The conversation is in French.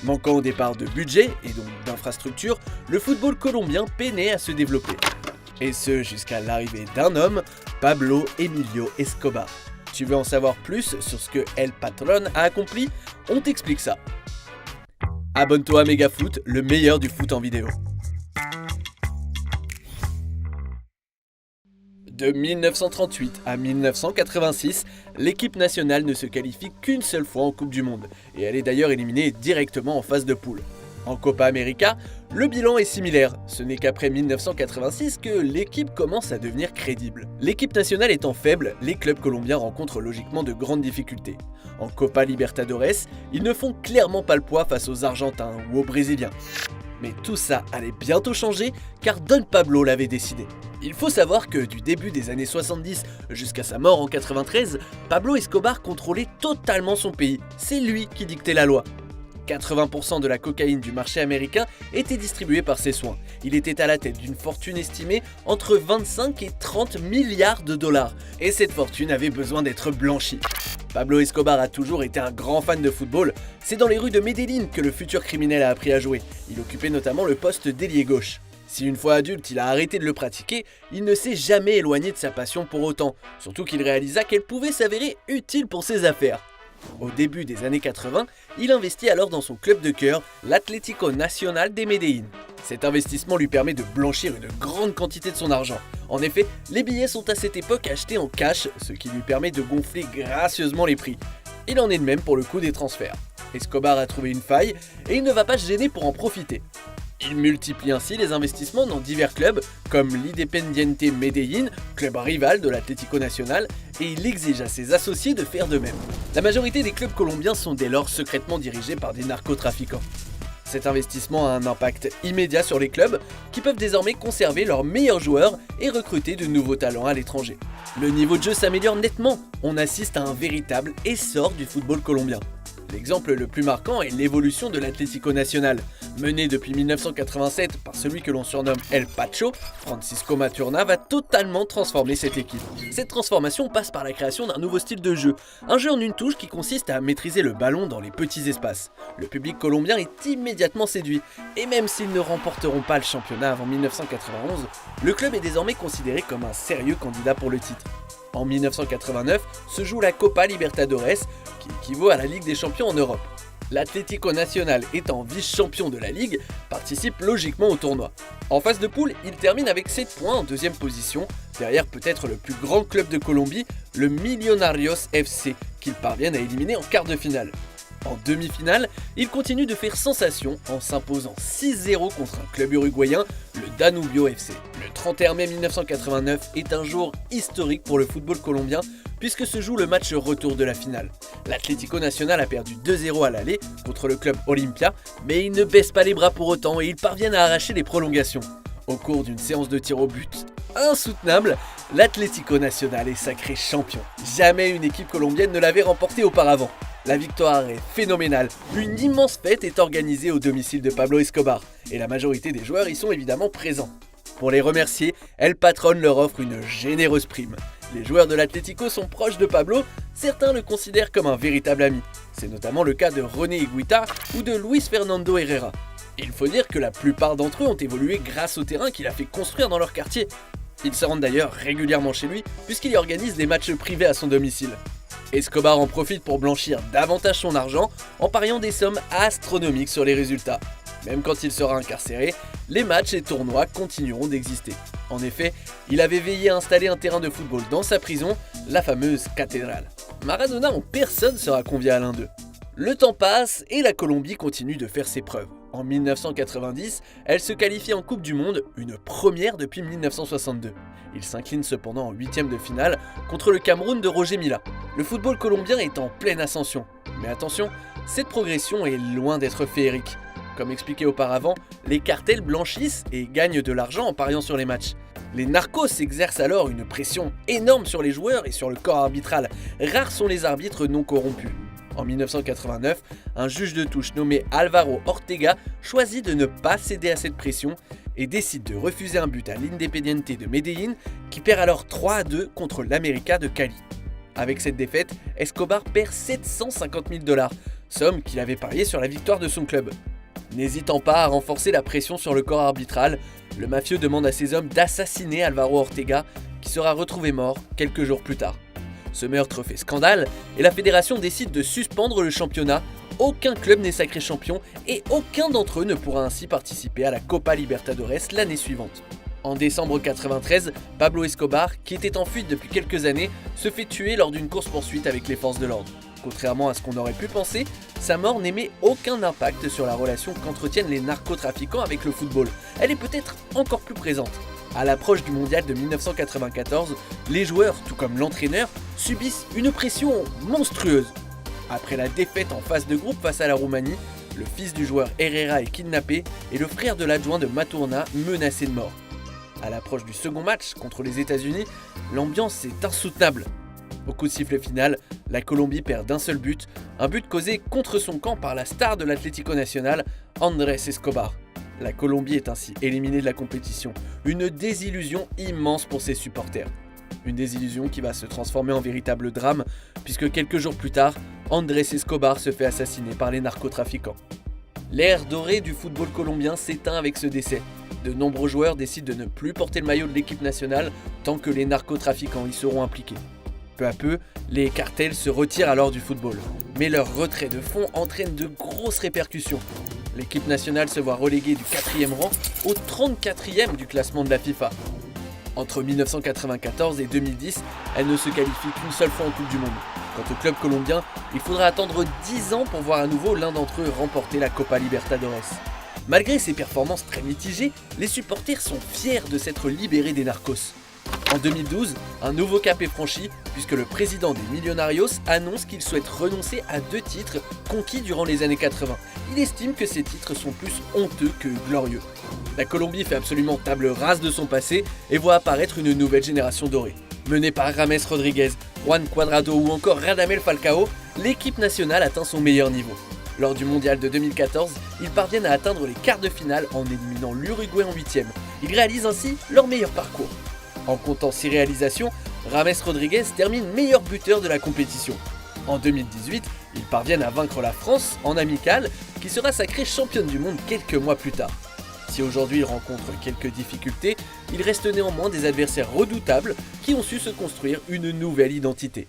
Manquant au départ de budget et donc d'infrastructures, le football colombien peinait à se développer. Et ce jusqu'à l'arrivée d'un homme, Pablo Emilio Escobar. Tu veux en savoir plus sur ce que El Patron a accompli? On t'explique ça. Abonne-toi à Megafoot, le meilleur du foot en vidéo. De 1938 à 1986, l'équipe nationale ne se qualifie qu'une seule fois en Coupe du Monde, et elle est d'ailleurs éliminée directement en phase de poule. En Copa América, le bilan est similaire, ce n'est qu'après 1986 que l'équipe commence à devenir crédible. L'équipe nationale étant faible, les clubs colombiens rencontrent logiquement de grandes difficultés. En Copa Libertadores, ils ne font clairement pas le poids face aux Argentins ou aux Brésiliens. Mais tout ça allait bientôt changer car Don Pablo l'avait décidé. Il faut savoir que du début des années 70 jusqu'à sa mort en 93, Pablo Escobar contrôlait totalement son pays. C'est lui qui dictait la loi. 80% de la cocaïne du marché américain était distribuée par ses soins. Il était à la tête d'une fortune estimée entre 25 et 30 milliards de dollars. Et cette fortune avait besoin d'être blanchie. Pablo Escobar a toujours été un grand fan de football. C'est dans les rues de Medellín que le futur criminel a appris à jouer. Il occupait notamment le poste d'ailier gauche. Si une fois adulte il a arrêté de le pratiquer, il ne s'est jamais éloigné de sa passion pour autant, surtout qu'il réalisa qu'elle pouvait s'avérer utile pour ses affaires. Au début des années 80, il investit alors dans son club de cœur, l'Atlético Nacional de Medellín. Cet investissement lui permet de blanchir une grande quantité de son argent. En effet, les billets sont à cette époque achetés en cash, ce qui lui permet de gonfler gracieusement les prix. Il en est de même pour le coût des transferts. Escobar a trouvé une faille et il ne va pas se gêner pour en profiter. Il multiplie ainsi les investissements dans divers clubs comme l'Independiente Medellín, club rival de l'Atlético Nacional, et il exige à ses associés de faire de même. La majorité des clubs colombiens sont dès lors secrètement dirigés par des narcotrafiquants. Cet investissement a un impact immédiat sur les clubs qui peuvent désormais conserver leurs meilleurs joueurs et recruter de nouveaux talents à l'étranger. Le niveau de jeu s'améliore nettement, on assiste à un véritable essor du football colombien. L'exemple le plus marquant est l'évolution de l'Atlético Nacional. Mené depuis 1987 par celui que l'on surnomme El Pacho, Francisco Maturana va totalement transformer cette équipe. Cette transformation passe par la création d'un nouveau style de jeu, un jeu en une touche qui consiste à maîtriser le ballon dans les petits espaces. Le public colombien est immédiatement séduit, et même s'ils ne remporteront pas le championnat avant 1991, le club est désormais considéré comme un sérieux candidat pour le titre. En 1989 se joue la Copa Libertadores, qui équivaut à la Ligue des Champions en Europe. L'Atlético Nacional étant vice-champion de la Ligue, participe logiquement au tournoi. En phase de poule, il termine avec 7 points en deuxième position, derrière peut-être le plus grand club de Colombie, le Millonarios FC, qu'il parviennent à éliminer en quart de finale. En demi-finale, il continue de faire sensation en s'imposant 6-0 contre un club uruguayen, le Danubio FC. Le 31 mai 1989 est un jour historique pour le football colombien puisque se joue le match retour de la finale. L'Atlético Nacional a perdu 2-0 à l'aller contre le club Olimpia, mais ils ne baissent pas les bras pour autant et ils parviennent à arracher les prolongations. Au cours d'une séance de tir au but insoutenable, l'Atlético Nacional est sacré champion. Jamais une équipe colombienne ne l'avait remporté auparavant. La victoire est phénoménale, une immense fête est organisée au domicile de Pablo Escobar, et la majorité des joueurs y sont évidemment présents. Pour les remercier, El Patron leur offre une généreuse prime. Les joueurs de l'Atlético sont proches de Pablo, certains le considèrent comme un véritable ami. C'est notamment le cas de René Higuita ou de Luis Fernando Herrera. Il faut dire que la plupart d'entre eux ont évolué grâce au terrain qu'il a fait construire dans leur quartier. Ils se rendent d'ailleurs régulièrement chez lui puisqu'il y organise des matchs privés à son domicile. Escobar en profite pour blanchir davantage son argent en pariant des sommes astronomiques sur les résultats. Même quand il sera incarcéré, les matchs et tournois continueront d'exister. En effet, il avait veillé à installer un terrain de football dans sa prison, la fameuse cathédrale. Maradona en personne sera convié à l'un d'eux. Le temps passe et la Colombie continue de faire ses preuves. En 1990, elle se qualifie en Coupe du Monde, une première depuis 1962. Il s'incline cependant en huitième de finale contre le Cameroun de Roger Mila. Le football colombien est en pleine ascension. Mais attention, cette progression est loin d'être féerique. Comme expliqué auparavant, les cartels blanchissent et gagnent de l'argent en pariant sur les matchs. Les narcos exercent alors une pression énorme sur les joueurs et sur le corps arbitral. Rares sont les arbitres non corrompus. En 1989, un juge de touche nommé Álvaro Ortega choisit de ne pas céder à cette pression et décide de refuser un but à l'Independiente de Medellín qui perd alors 3-2 contre l'América de Cali. Avec cette défaite, Escobar perd 750 000 $, somme qu'il avait pariée sur la victoire de son club. N'hésitant pas à renforcer la pression sur le corps arbitral, le mafieux demande à ses hommes d'assassiner Alvaro Ortega, qui sera retrouvé mort quelques jours plus tard. Ce meurtre fait scandale et la fédération décide de suspendre le championnat. Aucun club n'est sacré champion et aucun d'entre eux ne pourra ainsi participer à la Copa Libertadores l'année suivante. En décembre 93, Pablo Escobar, qui était en fuite depuis quelques années, se fait tuer lors d'une course-poursuite avec les forces de l'ordre. Contrairement à ce qu'on aurait pu penser, sa mort n'émet aucun impact sur la relation qu'entretiennent les narcotrafiquants avec le football. Elle est peut-être encore plus présente. À l'approche du mondial de 1994, les joueurs, tout comme l'entraîneur, subissent une pression monstrueuse. Après la défaite en phase de groupe face à la Roumanie, le fils du joueur Herrera est kidnappé et le frère de l'adjoint de Maturana menacé de mort. À l'approche du second match contre les États-Unis, l'ambiance est insoutenable. Au coup de sifflet final, la Colombie perd d'un seul but, un but causé contre son camp par la star de l'Atlético Nacional, Andrés Escobar. La Colombie est ainsi éliminée de la compétition, une désillusion immense pour ses supporters. Une désillusion qui va se transformer en véritable drame, puisque quelques jours plus tard, Andrés Escobar se fait assassiner par les narcotrafiquants. L'ère dorée du football colombien s'éteint avec ce décès. De nombreux joueurs décident de ne plus porter le maillot de l'équipe nationale tant que les narcotrafiquants y seront impliqués. Peu à peu, les cartels se retirent alors du football. Mais leur retrait de fonds entraîne de grosses répercussions. L'équipe nationale se voit reléguée du 4e rang au 34e du classement de la FIFA. Entre 1994 et 2010, elle ne se qualifie qu'une seule fois en Coupe du Monde. Quant au club colombien, il faudra attendre 10 ans pour voir à nouveau l'un d'entre eux remporter la Copa Libertadores. Malgré ses performances très mitigées, les supporters sont fiers de s'être libérés des narcos. En 2012, un nouveau cap est franchi puisque le président des Millonarios annonce qu'il souhaite renoncer à 2 titres conquis durant les années 80. Il estime que ces titres sont plus honteux que glorieux. La Colombie fait absolument table rase de son passé et voit apparaître une nouvelle génération dorée. Menée par James Rodriguez, Juan Cuadrado ou encore Radamel Falcao, l'équipe nationale atteint son meilleur niveau. Lors du mondial de 2014, ils parviennent à atteindre les quarts de finale en éliminant l'Uruguay en 8e. Ils réalisent ainsi leur meilleur parcours. En comptant 6 réalisations, James Rodriguez termine meilleur buteur de la compétition. En 2018, ils parviennent à vaincre la France en amical, qui sera sacrée championne du monde quelques mois plus tard. Si aujourd'hui ils rencontrent quelques difficultés, ils restent néanmoins des adversaires redoutables qui ont su se construire une nouvelle identité.